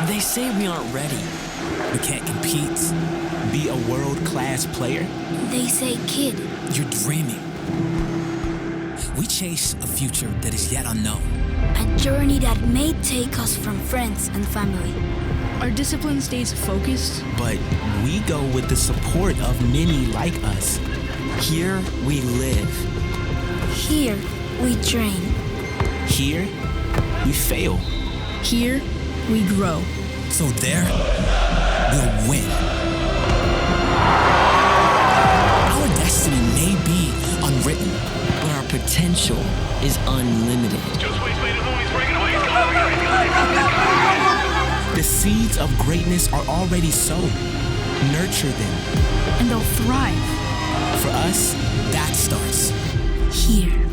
They say we aren't ready. We can't compete, be a world-class player. They say, kid, you're dreaming. We chase a future that is yet unknown. A journey that may take us from friends and family. Our discipline stays focused. But we go with the support of many like us. Here we live. Here we train. Here we fail. Here we grow. So there we'll win. Our destiny may be unwritten, but our potential is unlimited. The seeds of greatness are already sown. Nurture them. And they'll thrive. For us, that starts here.